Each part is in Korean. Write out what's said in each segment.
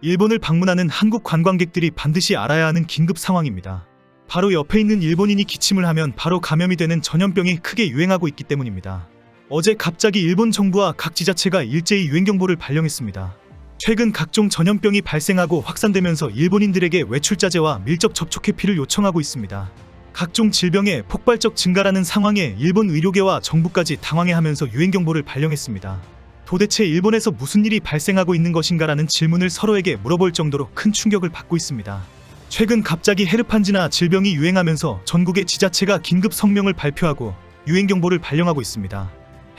일본을 방문하는 한국 관광객들이 반드시 알아야 하는 긴급 상황입니다. 바로 옆에 있는 일본인이 기침을 하면 바로 감염이 되는 전염병이 크게 유행하고 있기 때문입니다. 어제 갑자기 일본 정부와 각 지자체가 일제히 유행경보를 발령했습니다. 최근 각종 전염병이 발생하고 확산되면서 일본인들에게 외출자제와 밀접 접촉 회피를 요청하고 있습니다. 각종 질병의 폭발적 증가라는 상황에 일본 의료계와 정부까지 당황해하면서 유행경보를 발령했습니다. 도대체 일본에서 무슨 일이 발생하고 있는 것인가라는 질문을 서로에게 물어볼 정도로 큰 충격을 받고 있습니다. 최근 갑자기 헤르판지나 질병이 유행하면서 전국의 지자체가 긴급 성명을 발표하고 유행경보를 발령하고 있습니다.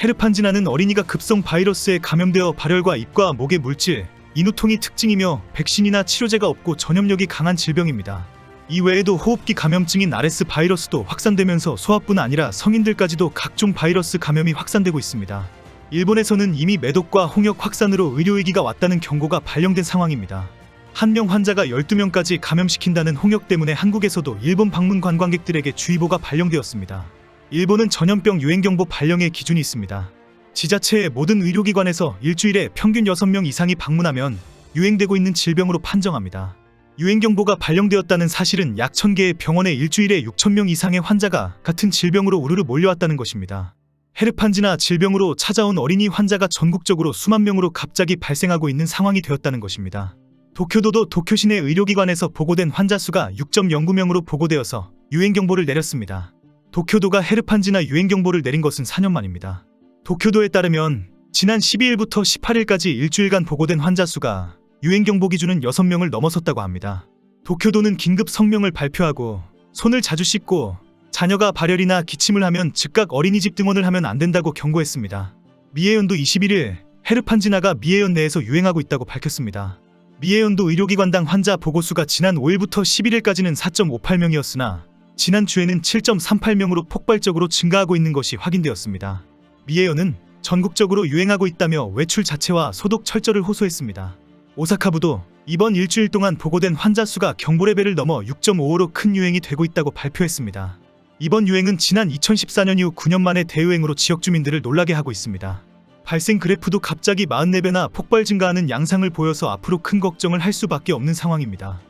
헤르판지나는 어린이가 급성 바이러스에 감염되어 발열과 입과 목의 물질, 인후통이 특징이며 백신이나 치료제가 없고 전염력이 강한 질병입니다. 이 외에도 호흡기 감염증인 RS 바이러스도 확산되면서 소아뿐 아니라 성인들까지도 각종 바이러스 감염이 확산되고 있습니다. 일본에서는 이미 매독과 홍역 확산으로 의료위기가 왔다는 경고가 발령된 상황입니다. 한 명 환자가 12명까지 감염시킨다는 홍역 때문에 한국에서도 일본 방문 관광객들에게 주의보가 발령되었습니다. 일본은 전염병 유행경보 발령의 기준이 있습니다. 지자체의 모든 의료기관에서 일주일에 평균 6명 이상이 방문하면 유행되고 있는 질병으로 판정합니다. 유행경보가 발령되었다는 사실은 약 1000개의 병원에 일주일에 6000명 이상의 환자가 같은 질병으로 우르르 몰려왔다는 것입니다. 헤르판지나 질병으로 찾아온 어린이 환자가 전국적으로 수만 명으로 갑자기 발생하고 있는 상황이 되었다는 것입니다. 도쿄도도 도쿄시 내 의료기관에서 보고된 환자 수가 6.09명으로 보고되어서 유행경보를 내렸습니다. 도쿄도가 헤르판지나 유행경보를 내린 것은 4년 만입니다. 도쿄도에 따르면 지난 12일부터 18일까지 일주일간 보고된 환자 수가 유행경보 기준은 6명을 넘어섰다고 합니다. 도쿄도는 긴급 성명을 발표하고 손을 자주 씻고 자녀가 발열이나 기침을 하면 즉각 어린이집 등원을 하면 안 된다고 경고했습니다. 미에현도 21일 헤르판지나가 미에현 내에서 유행하고 있다고 밝혔습니다. 미에현도 의료기관당 환자 보고수가 지난 5일부터 11일까지는 4.58명이었으나 지난주에는 7.38명으로 폭발적으로 증가하고 있는 것이 확인되었습니다. 미에현은 전국적으로 유행하고 있다며 외출 자체와 소독 철저를 호소했습니다. 오사카부도 이번 일주일 동안 보고된 환자 수가 경보 레벨을 넘어 6.55로 큰 유행이 되고 있다고 발표했습니다. 이번 유행은 지난 2014년 이후 9년 만에 대유행으로 지역 주민들을 놀라게 하고 있습니다. 발생 그래프도 갑자기 44배나 폭발 증가하는 양상을 보여서 앞으로 큰 걱정을 할 수밖에 없는 상황입니다.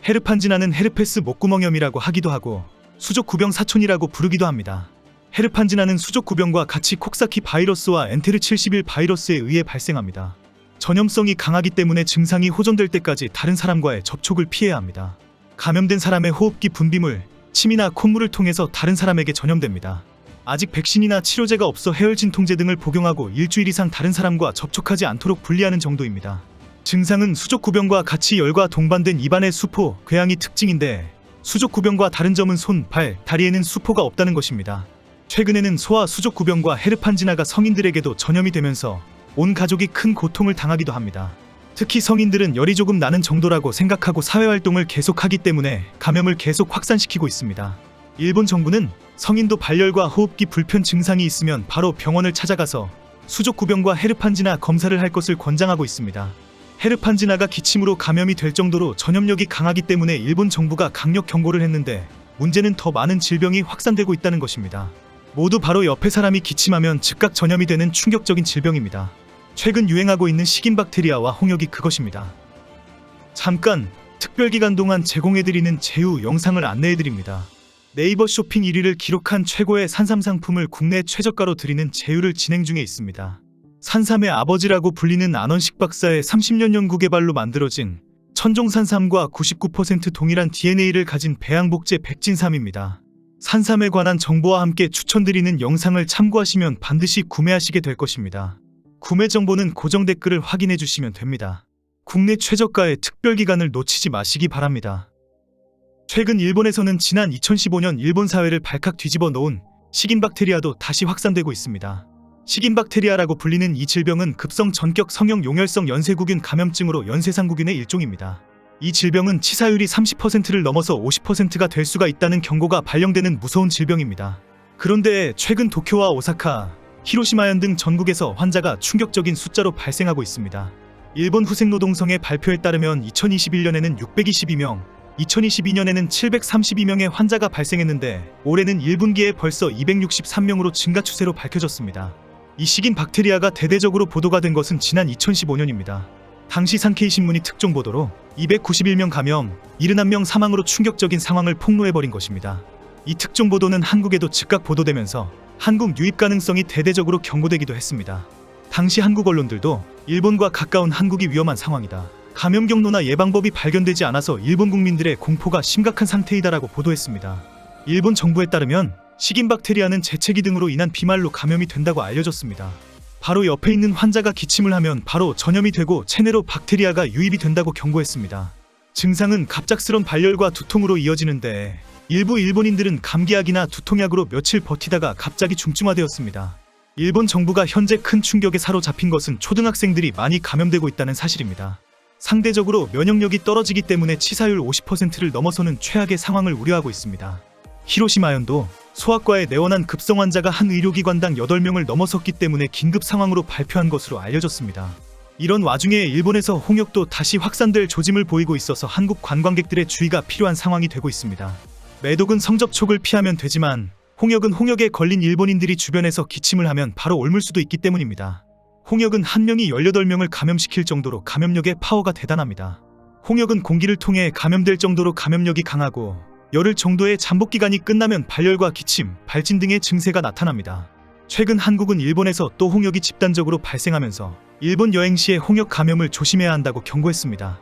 헤르판지나는 헤르페스 목구멍염이라고 하기도 하고 수족구병 사촌이라고 부르기도 합니다. 헤르판지나는 수족구병과 같이 콕사키 바이러스와 엔테르 71 바이러스에 의해 발생합니다. 전염성이 강하기 때문에 증상이 호전될 때까지 다른 사람과의 접촉을 피해야 합니다. 감염된 사람의 호흡기 분비물, 침이나 콧물을 통해서 다른 사람에게 전염됩니다. 아직 백신이나 치료제가 없어 해열진통제 등을 복용하고 일주일 이상 다른 사람과 접촉하지 않도록 분리하는 정도입니다. 증상은 수족구병과 같이 열과 동반된 입안의 수포, 궤양이 특징인데 수족구병과 다른 점은 손, 발, 다리에는 수포가 없다는 것입니다. 최근에는 소아 수족구병과 헤르판지나가 성인들에게도 전염이 되면서 온 가족이 큰 고통을 당하기도 합니다. 특히 성인들은 열이 조금 나는 정도라고 생각하고 사회활동을 계속하기 때문에 감염을 계속 확산시키고 있습니다. 일본 정부는 성인도 발열과 호흡기 불편 증상이 있으면 바로 병원을 찾아가서 수족구병과 헤르판지나 검사를 할 것을 권장하고 있습니다. 헤르판지나가 기침으로 감염이 될 정도로 전염력이 강하기 때문에 일본 정부가 강력 경고를 했는데 문제는 더 많은 질병이 확산되고 있다는 것입니다. 모두 바로 옆에 사람이 기침하면 즉각 전염이 되는 충격적인 질병입니다. 최근 유행하고 있는 식인박테리아와 홍역이 그것입니다. 잠깐 특별기간 동안 제공해드리는 제휴 영상을 안내해드립니다. 네이버 쇼핑 1위를 기록한 최고의 산삼 상품을 국내 최저가로 드리는 제휴를 진행 중에 있습니다. 산삼의 아버지라고 불리는 안원식 박사의 30년 연구 개발로 만들어진 천종산삼과 99% 동일한 DNA를 가진 배양복제 백진삼입니다. 산삼에 관한 정보와 함께 추천드리는 영상을 참고하시면 반드시 구매하시게 될 것입니다. 구매 정보는 고정 댓글을 확인해 주시면 됩니다. 국내 최저가의 특별기간을 놓치지 마시기 바랍니다. 최근 일본에서는 지난 2015년 일본 사회를 발칵 뒤집어 놓은 식인박테리아도 다시 확산되고 있습니다. 식인박테리아라고 불리는 이 질병은 급성 전격 성형 용혈성 연쇄구균 감염증으로 연쇄상구균의 일종입니다. 이 질병은 치사율이 30%를 넘어서 50%가 될 수가 있다는 경고가 발령되는 무서운 질병입니다. 그런데 최근 도쿄와 오사카, 히로시마현 등 전국에서 환자가 충격적인 숫자로 발생하고 있습니다. 일본 후생노동성의 발표에 따르면 2021년에는 622명, 2022년에는 732명의 환자가 발생했는데 올해는 1분기에 벌써 263명으로 증가 추세로 밝혀졌습니다. 이 식인 박테리아가 대대적으로 보도가 된 것은 지난 2015년입니다. 당시 산케이 신문이 특종 보도로 291명 감염, 71명 사망으로 충격적인 상황을 폭로해버린 것입니다. 이 특종 보도는 한국에도 즉각 보도되면서 한국 유입 가능성이 대대적으로 경고되기도 했습니다. 당시 한국 언론들도 일본과 가까운 한국이 위험한 상황이다, 감염 경로나 예방법이 발견되지 않아서 일본 국민들의 공포가 심각한 상태이다라고 보도했습니다. 일본 정부에 따르면 식인박테리아는 재채기 등으로 인한 비말로 감염이 된다고 알려졌습니다. 바로 옆에 있는 환자가 기침을 하면 바로 전염이 되고 체내로 박테리아가 유입이 된다고 경고했습니다. 증상은 갑작스런 발열과 두통으로 이어지는데 일부 일본인들은 감기약이나 두통약으로 며칠 버티다가 갑자기 중증화되었습니다. 일본 정부가 현재 큰 충격에 사로잡힌 것은 초등학생들이 많이 감염되고 있다는 사실입니다. 상대적으로 면역력이 떨어지기 때문에 치사율 50%를 넘어서는 최악의 상황을 우려하고 있습니다. 히로시마현도 소아과에 내원한 급성 환자가 한 의료기관당 8명을 넘어섰기 때문에 긴급 상황으로 발표한 것으로 알려졌습니다. 이런 와중에 일본에서 홍역도 다시 확산될 조짐을 보이고 있어서 한국 관광객들의 주의가 필요한 상황이 되고 있습니다. 매독은 성접촉을 피하면 되지만 홍역은 홍역에 걸린 일본인들이 주변에서 기침을 하면 바로 옮을 수도 있기 때문입니다. 홍역은 한 명이 18명을 감염시킬 정도로 감염력의 파워가 대단합니다. 홍역은 공기를 통해 감염될 정도로 감염력이 강하고 열흘 정도의 잠복 기간이 끝나면 발열과 기침, 발진 등의 증세가 나타납니다. 최근 한국은 일본에서 또 홍역이 집단적으로 발생하면서 일본 여행 시에 홍역 감염을 조심해야 한다고 경고했습니다.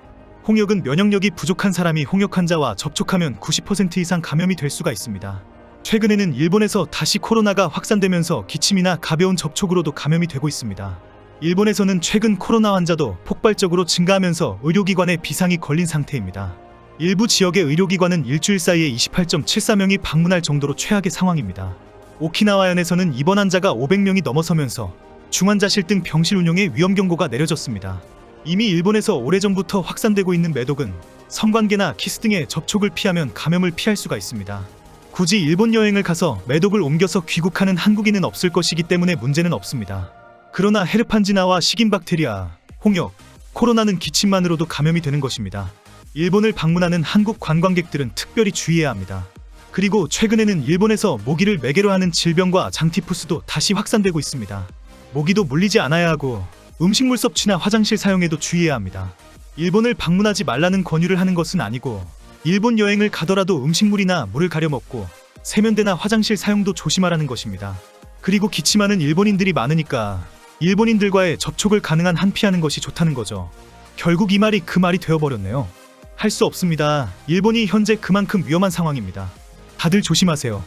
홍역은 면역력이 부족한 사람이 홍역 환자와 접촉하면 90% 이상 감염이 될 수가 있습니다. 최근에는 일본에서 다시 코로나가 확산되면서 기침이나 가벼운 접촉으로도 감염이 되고 있습니다. 일본에서는 최근 코로나 환자도 폭발적으로 증가하면서 의료기관에 비상이 걸린 상태입니다. 일부 지역의 의료기관은 일주일 사이에 28.74명이 방문할 정도로 최악의 상황입니다. 오키나와현에서는 입원 환자가 500명이 넘어서면서 중환자실 등 병실 운영에 위험 경고가 내려졌습니다. 이미 일본에서 오래전부터 확산되고 있는 매독은 성관계나 키스 등의 접촉을 피하면 감염을 피할 수가 있습니다. 굳이 일본 여행을 가서 매독을 옮겨서 귀국하는 한국인은 없을 것이기 때문에 문제는 없습니다. 그러나 헤르판지나와 식인박테리아, 홍역, 코로나는 기침만으로도 감염이 되는 것입니다. 일본을 방문하는 한국 관광객들은 특별히 주의해야 합니다. 그리고 최근에는 일본에서 모기를 매개로 하는 질병과 장티푸스도 다시 확산되고 있습니다. 모기도 물리지 않아야 하고 음식물 섭취나 화장실 사용에도 주의해야 합니다. 일본을 방문하지 말라는 권유를 하는 것은 아니고 일본 여행을 가더라도 음식물이나 물을 가려 먹고 세면대나 화장실 사용도 조심하라는 것입니다. 그리고 기침하는 일본인들이 많으니까 일본인들과의 접촉을 가능한 한 피하는 것이 좋다는 거죠. 결국 이 말이 그 말이 되어버렸네요. 할 수 없습니다. 일본이 현재 그만큼 위험한 상황입니다. 다들 조심하세요.